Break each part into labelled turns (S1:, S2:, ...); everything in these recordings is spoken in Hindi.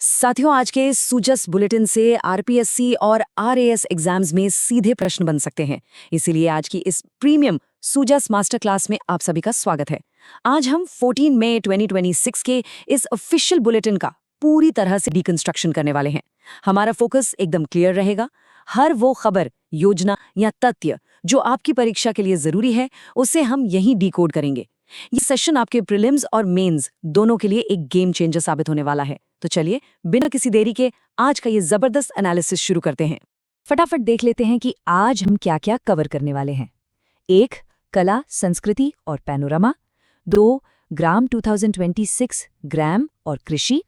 S1: साथियों, आज के इस सुजस बुलेटिन से आरपीएससी और आरएएस एग्जाम्स में सीधे प्रश्न बन सकते हैं। इसीलिए आज की इस प्रीमियम सुजस मास्टर क्लास में आप सभी का स्वागत है। आज हम 14 मई 2026 के इस ऑफिशियल बुलेटिन का पूरी तरह से डिकंस्ट्रक्शन करने वाले हैं। हमारा फोकस एकदम क्लियर रहेगा। हर वो खबर, योजना या तथ्य जो आपकी परीक्षा के लिए जरूरी है, उसे हम यहीं डिकोड करेंगे। ये सेशन आपके प्रीलिम्स और मेंस दोनों के लिए एक गेम चेंजर साबित होने वाला है। तो चलिए, बिना किसी देरी के आज का ये जबरदस्त एनालिसिस शुरू करते हैं।
S2: फटाफट देख लेते हैं कि आज हम क्या क्या कवर करने वाले हैं। 1. कला, संस्कृति और पैनोरामा। 2. ग्राम 2026 ग्राम और कृषि।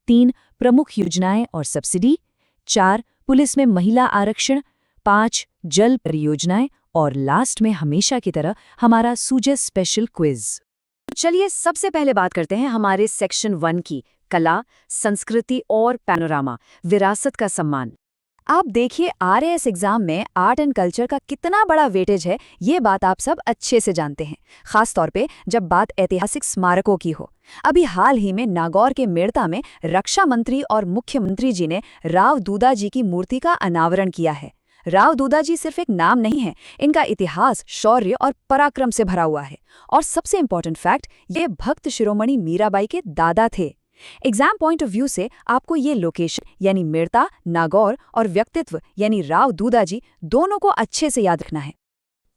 S2: 3. प्रमुख योजनाएं और सब्सिडी। 4. पुलिस में महिला आरक्षण। 5. जल परियोजनाएं और लास्ट में हमेशा की तरह हमारा सुजस स्पेशल क्विज।
S1: चलिए, सबसे पहले बात करते हैं हमारे सेक्शन 1 की, कला, संस्कृति और पैनोरामा, विरासत का सम्मान।
S2: आप देखिए, आरएएस एग्जाम में आर्ट एंड कल्चर का कितना बड़ा वेटेज है, ये बात आप सब अच्छे से जानते हैं, खास तौर पे जब बात ऐतिहासिक स्मारकों की हो। अभी हाल ही में नागौर के मेड़ता में रक्षा मंत्री और मुख्यमंत्री जी ने राव दूदा जी की मूर्ति का अनावरण किया है। राव दूदा जी सिर्फ एक नाम नहीं है, इनका इतिहास शौर्य और पराक्रम से भरा हुआ है। और सबसे इंपॉर्टेंट फैक्ट, ये भक्त शिरोमणि मीराबाई के दादा थे। एग्जाम पॉइंट ऑफ व्यू से आपको ये लोकेशन यानी मेड़ता, नागौर और व्यक्तित्व यानी राव दूदा जी दोनों को अच्छे से याद रखना है।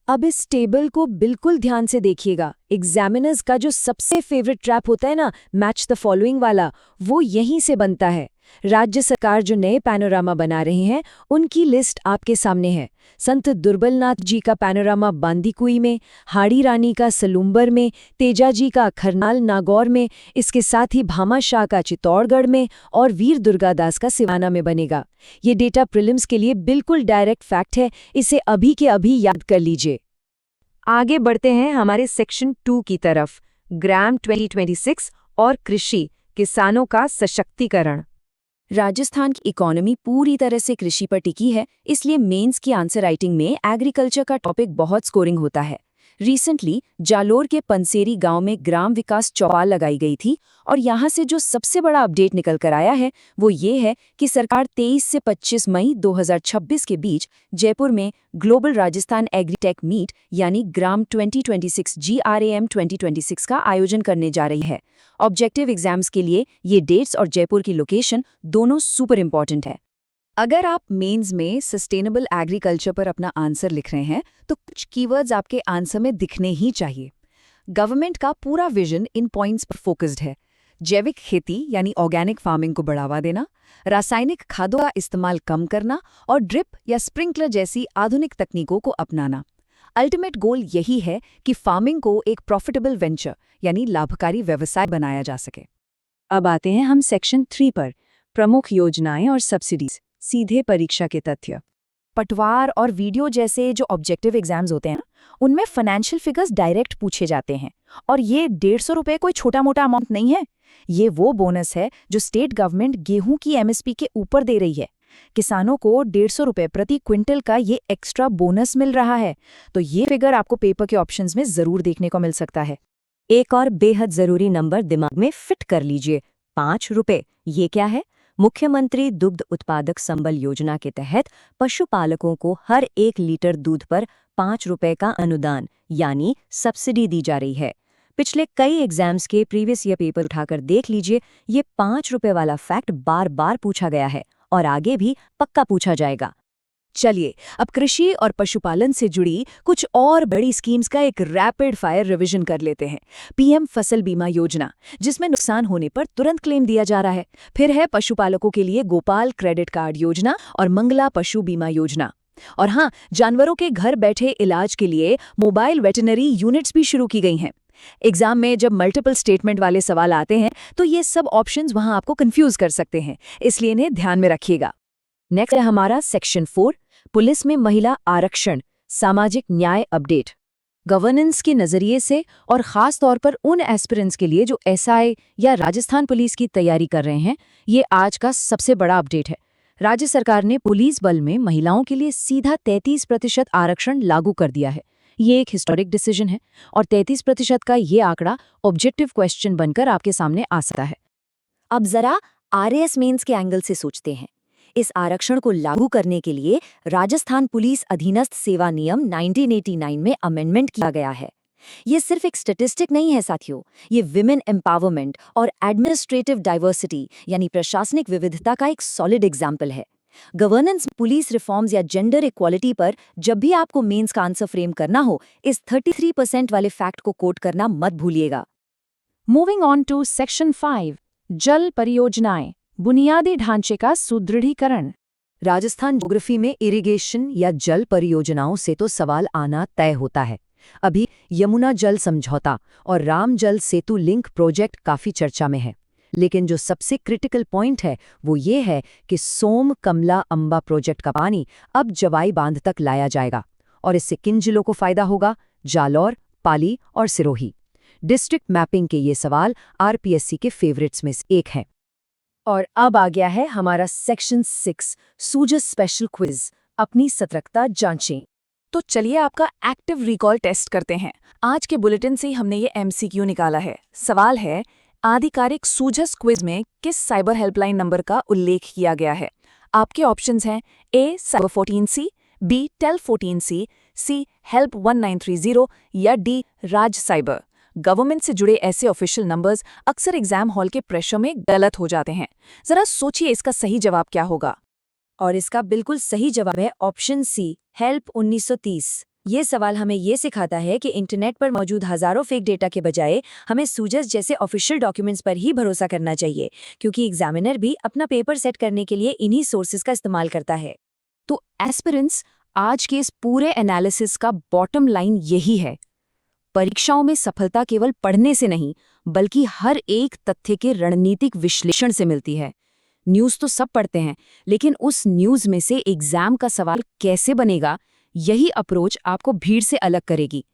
S1: अब इस टेबल को बिल्कुल ध्यान से देखिएगा। एग्जामिनर्स का जो सबसे फेवरेट ट्रैप होता है ना, मैच द फॉलोइंग वाला, वो यहीं से बनता है। राज्य सरकार जो नए पैनोरामा बना रही हैं, उनकी लिस्ट आपके सामने है। संत दुर्बलनाथ जी का पैनोरामा बांदीकुई में, हाड़ी रानी का सलूम्बर में, तेजा जी का खरनाल नागौर में, इसके साथ ही भामा शाह का चित्तौड़गढ़ में और वीर दुर्गादास का सिवाना में बनेगा। ये डेटा प्रीलिम्स के लिए बिल्कुल डायरेक्ट फैक्ट है, इसे अभी के अभी याद कर लीजिए। आगे बढ़ते हैं हमारे सेक्शन 2 की तरफ, ग्राम 2026 और कृषि, किसानों का सशक्तिकरण। राजस्थान की इकोनॉमी पूरी तरह से कृषि पर टिकी है, इसलिए मेंस की आंसर राइटिंग में एग्रीकल्चर का टॉपिक बहुत स्कोरिंग होता है। रिसेंटली जालोर के पंसेरी गांव में ग्राम विकास चौपाल लगाई गई थी और यहां से जो सबसे बड़ा अपडेट निकल कर आया है वो ये है कि सरकार 23 से 25 मई 2026 के बीच जयपुर में ग्लोबल राजस्थान एग्रीटेक मीट यानी ग्राम 2026 GRAM 2026 का आयोजन करने जा रही है। ऑब्जेक्टिव एग्जाम्स के लिए ये डेट्स और जयपुर की लोकेशन दोनों सुपर इंपॉर्टेंट है।
S2: अगर आप मेंस में सस्टेनेबल एग्रीकल्चर पर अपना आंसर लिख रहे हैं तो कुछ कीवर्ड्स आपके आंसर में दिखने ही चाहिए। गवर्नमेंट का पूरा विजन इन पॉइंट्स पर फोकस्ड है। जैविक खेती यानी ऑर्गेनिक फार्मिंग को बढ़ावा देना, रासायनिक खादों का इस्तेमाल कम करना और ड्रिप या स्प्रिंकलर जैसी आधुनिक तकनीकों को अपनाना। अल्टीमेट गोल यही है कि फार्मिंग को एक प्रॉफिटेबल वेंचर यानी लाभकारी व्यवसाय बनाया जा सके।
S1: अब आते हैं हम सेक्शन 3 पर, प्रमुख योजनाएं और सब्सिडीज, सीधे परीक्षा के तथ्य।
S2: पटवार और वीडियो जैसे जो ऑब्जेक्टिव एग्जाम्स होते हैं, उनमें फाइनेंशियल फिगर्स डायरेक्ट पूछे जाते हैं। और ये 150 रुपये कोई छोटा मोटा अमाउंट नहीं है। ये वो बोनस है जो स्टेट गवर्नमेंट गेहूं की MSP के ऊपर दे रही है। किसानों को 150 रुपये प्रति क्विंटल का ये एक्स्ट्रा बोनस मिल रहा है। तो ये फिगर आपको पेपर के ऑप्शंस में जरूर देखने को मिल सकता है।
S1: एक और बेहद जरूरी नंबर दिमाग में फिट कर लीजिए, 5 रुपये। ये क्या है? मुख्यमंत्री दुग्ध उत्पादक संबल योजना के तहत पशुपालकों को हर 1 लीटर दूध पर 5 रुपये का अनुदान यानी सब्सिडी दी जा रही है। पिछले कई एग्जाम्स के प्रीवियस ईयर पेपर उठाकर देख लीजिए, ये 5 रुपये वाला फैक्ट बार बार पूछा गया है और आगे भी पक्का पूछा जाएगा।
S2: चलिए, अब कृषि और पशुपालन से जुड़ी कुछ और बड़ी स्कीम्स का एक रैपिड फायर रिवीजन कर लेते हैं। PM फसल बीमा योजना, जिसमें नुकसान होने पर तुरंत क्लेम दिया जा रहा है। फिर है पशुपालकों के लिए गोपाल क्रेडिट कार्ड योजना और मंगला पशु बीमा योजना। और हाँ, जानवरों के घर बैठे इलाज के लिए मोबाइल वेटरनरी यूनिट्स भी शुरू की गई हैं। एग्जाम में जब मल्टीपल स्टेटमेंट वाले सवाल आते हैं तो ये सब ऑप्शंस वहां आपको कंफ्यूज कर सकते हैं, इसलिए इन्हें ध्यान में रखिएगा। नेक्स्ट है हमारा सेक्शन 4, पुलिस में महिला आरक्षण, सामाजिक न्याय अपडेट। गवर्नेंस के नजरिए से और खास तौर पर उन एस्पिरेंट्स के लिए जो SI या राजस्थान पुलिस की तैयारी कर रहे हैं, ये आज का सबसे बड़ा अपडेट है। राज्य सरकार ने पुलिस बल में महिलाओं के लिए सीधा 33% आरक्षण लागू कर दिया है। ये एक हिस्टोरिक डिसीजन है और 33% का ये आंकड़ा ऑब्जेक्टिव क्वेश्चन बनकर आपके सामने आ सकता है।
S1: अब जरा
S2: आरएएस मेंस के एंगल से सोचते हैं। इस आरक्षण को लागू करने के लिए राजस्थान पुलिस अधीनस्थ सेवा नियम 1989 में अमेंडमेंट किया गया है। ये सिर्फ एक स्टैटिस्टिक नहीं है साथियों, ये विमेन एम्पावरमेंट और एडमिनिस्ट्रेटिव डाइवर्सिटी यानी प्रशासनिक विविधता का एक सॉलिड एग्जाम्पल है। गवर्नेंस, पुलिस रिफॉर्म्स या जेंडर इक्वालिटी पर जब भी आपको मेंस का आंसर फ्रेम करना हो, इस 33% वाले फैक्ट को कोट करना मत भूलिएगा।
S1: मूविंग ऑन टू सेक्शन 5, जल परियोजनाएं, बुनियादी ढांचे का सुदृढ़ीकरण। राजस्थान ज्योग्राफी में इरिगेशन या जल परियोजनाओं से तो सवाल आना तय होता है। अभी यमुना जल समझौता और राम जल सेतु लिंक प्रोजेक्ट काफी चर्चा में है, लेकिन जो सबसे क्रिटिकल पॉइंट है वो ये है कि सोम कमला अंबा प्रोजेक्ट का पानी अब जवाई बांध तक लाया जाएगा और इससे किन जिलों को फायदा होगा? जालौर, पाली और सिरोही। डिस्ट्रिक्ट मैपिंग के ये सवाल आरपीएससी के फेवरेट्स में से एक हैं। और अब आ गया है हमारा सेक्शन 6, सूजस स्पेशल क्विज, अपनी सतर्कता जांचें।
S2: तो चलिए आपका एक्टिव रिकॉल टेस्ट करते हैं। आज के बुलेटिन से हमने ये एमसीक्यू निकाला है। सवाल है, आधिकारिक सूजस क्विज में किस साइबर हेल्पलाइन नंबर का उल्लेख किया गया है? आपके ऑप्शंस हैं A cyber 14C, B tell 14C, C help 1930 या डी राज साइबर। गवर्नमेंट से जुड़े ऐसे ऑफिशियल नंबर्स अक्सर एग्जाम हॉल के प्रेशर में गलत हो जाते हैं। जरा सोचिए इसका सही जवाब क्या होगा।
S1: और इसका बिल्कुल सही जवाब है ऑप्शन सी, हेल्प 1930। ये सवाल हमें ये सिखाता है कि इंटरनेट पर मौजूद हजारों फेक डेटा के बजाय हमें सूजस जैसे ऑफिशियल डॉक्यूमेंट्स पर ही भरोसा करना चाहिए, क्योंकि एग्जामिनर भी अपना पेपर सेट करने के लिए इन्हीं सोर्सेज का इस्तेमाल करता है।
S2: तो एस्पिरेंट्स, आज के इस पूरे एनालिसिस का बॉटम लाइन यही है, परीक्षाओं में सफलता केवल पढ़ने से नहीं बल्कि हर एक तथ्य के रणनीतिक विश्लेषण से मिलती है। न्यूज़ तो सब पढ़ते हैं, लेकिन उस न्यूज़ में से एग्जाम का सवाल कैसे बनेगा, यही अप्रोच आपको भीड़ से अलग करेगी।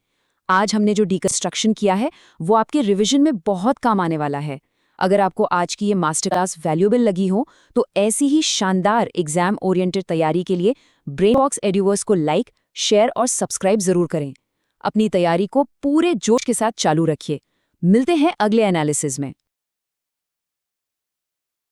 S2: आज हमने जो डिकंस्ट्रक्शन किया है वो आपके रिवीजन में बहुत काम आने वाला है। अगर आपको आज की ये मास्टर क्लास वैल्यूएबल लगी हो तो ऐसी ही शानदार एग्जाम ओरिएंटेड तैयारी के लिए ब्रेनबॉक्स एड्यूवर्स को लाइक, शेयर और सब्सक्राइब जरूर करें। अपनी तैयारी को पूरे जोश के साथ चालू रखिए। मिलते हैं अगले एनालिसिस में।